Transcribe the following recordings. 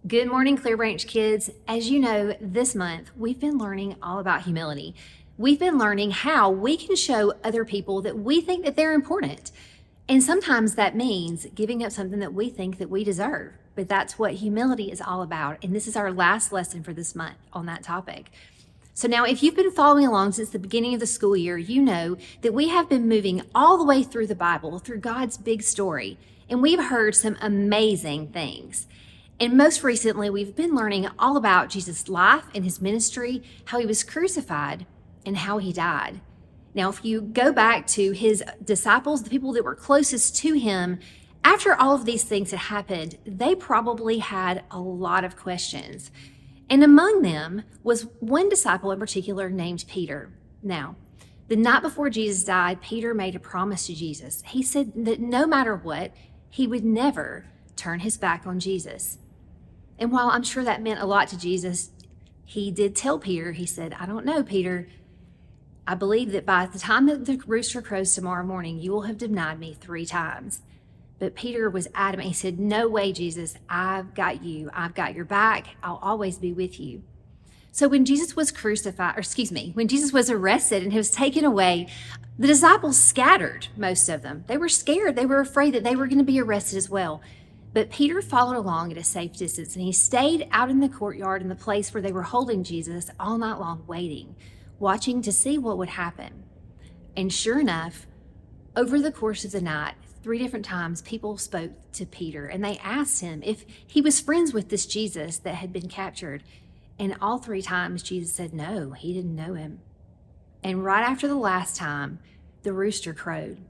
Good morning, Clearbranch kids. As you know, this month we've been learning all about humility. We've been learning how we can show other people that we think that they're important. And sometimes that means giving up something that we think that we deserve. But that's what humility is all about. And this is our last lesson for this month on that topic. So now, if you've been following along since the beginning of the school year, you know that we have been moving all the way through the Bible, through God's big story, and we've heard some amazing things. And most recently, we've been learning all about Jesus' life and his ministry, how he was crucified, and how he died. Now, if you go back to his disciples, the people that were closest to him, after all of these things had happened, they probably had a lot of questions. And among them was one disciple in particular named Peter. Now, the night before Jesus died, Peter made a promise to Jesus. He said that no matter what, he would never turn his back on Jesus. And while I'm sure that meant a lot to Jesus, he did tell Peter, he said, I don't know, Peter. I believe that by the time that the rooster crows tomorrow morning, you will have denied me 3 times. But Peter was adamant. He said, no way, Jesus, I've got you. I've got your back. I'll always be with you. So when Jesus was when Jesus was arrested and he was taken away, the disciples scattered, most of them. They were scared. They were afraid that they were going to be arrested as well. But Peter followed along at a safe distance, and he stayed out in the courtyard in the place where they were holding Jesus all night long, waiting, watching to see what would happen. And sure enough, over the course of the night, 3 different times, people spoke to Peter, and they asked him if he was friends with this Jesus that had been captured. And all 3 times, Jesus said no, he didn't know him. And right after the last time, the rooster crowed.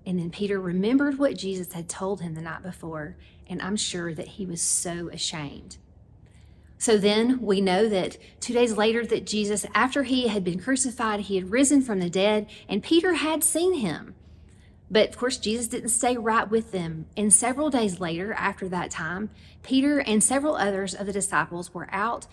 And then Peter remembered what Jesus had told him the night before, and I'm sure that he was so ashamed. So then we know that 2 days later that Jesus, after he had been crucified, he had risen from the dead, and Peter had seen him. But of course, Jesus didn't stay right with them. And several days later, after that time, Peter and several others of the disciples were out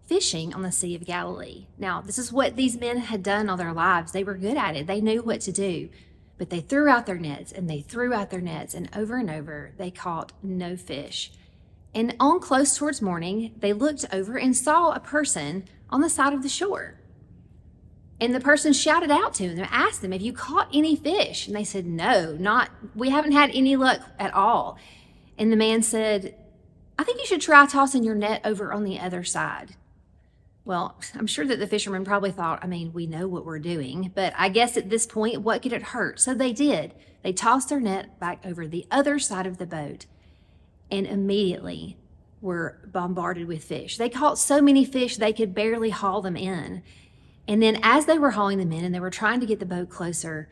fishing on the Sea of Galilee. Now, this is what these men had done all their lives. They were good at it. They knew what to do. But they threw out their nets and they threw out their nets, and over they caught no fish. And on close towards morning, they looked over and saw a person on the side of the shore. And the person shouted out to them and asked them, have you caught any fish? And they said, no, we haven't had any luck at all. And the man said, I think you should try tossing your net over on the other side. Well, I'm sure that the fishermen probably thought, we know what we're doing, but I guess at this point, what could it hurt? So they did. They tossed their net back over the other side of the boat and immediately were bombarded with fish. They caught so many fish, they could barely haul them in. And then as they were hauling them in and they were trying to get the boat closer,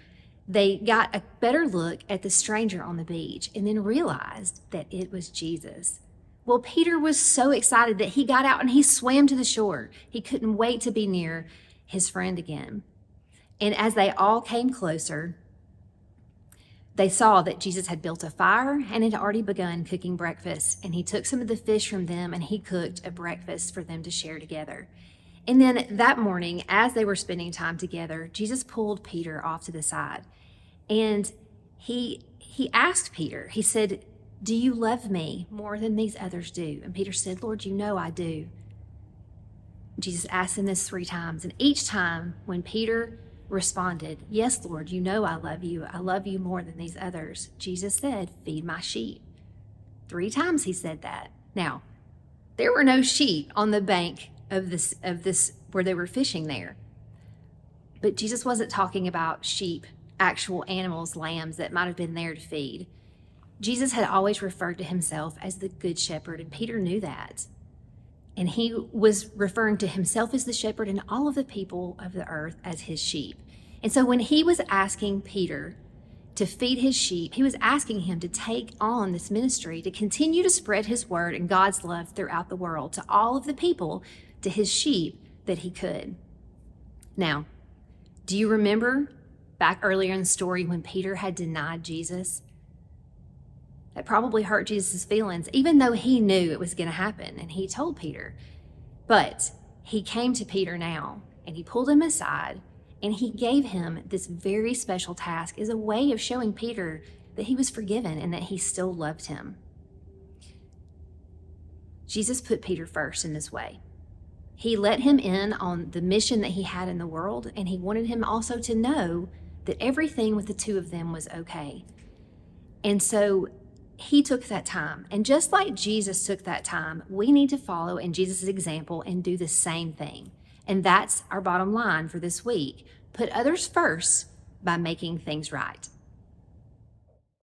they got a better look at the stranger on the beach and then realized that it was Jesus. Well, Peter was so excited that he got out and he swam to the shore. He couldn't wait to be near his friend again. And as they all came closer, they saw that Jesus had built a fire and had already begun cooking breakfast. And he took some of the fish from them and he cooked a breakfast for them to share together. And then that morning, as they were spending time together, Jesus pulled Peter off to the side. And he asked Peter, he said, do you love me more than these others do? And Peter said, Lord, you know I do. Jesus asked him this 3 times. And each time when Peter responded, yes, Lord, you know I love you. I love you more than these others. Jesus said, feed my sheep. 3 times he said that. Now, there were no sheep on the bank of this where they were fishing there. But Jesus wasn't talking about sheep, actual animals, lambs that might have been there to feed. Jesus had always referred to himself as the good shepherd, and Peter knew that. And he was referring to himself as the shepherd and all of the people of the earth as his sheep. And so when he was asking Peter to feed his sheep, he was asking him to take on this ministry, to continue to spread his word and God's love throughout the world to all of the people, to his sheep that he could. Now, do you remember back earlier in the story when Peter had denied Jesus? That probably hurt Jesus' feelings, even though he knew it was going to happen, and he told Peter. But he came to Peter now, and he pulled him aside, and he gave him this very special task as a way of showing Peter that he was forgiven and that he still loved him. Jesus put Peter first in this way. He let him in on the mission that he had in the world, and he wanted him also to know that everything with the two of them was okay. And so he took that time. And just like Jesus took that time, we need to follow in Jesus' example and do the same thing. And that's our bottom line for this week. Put others first by making things right.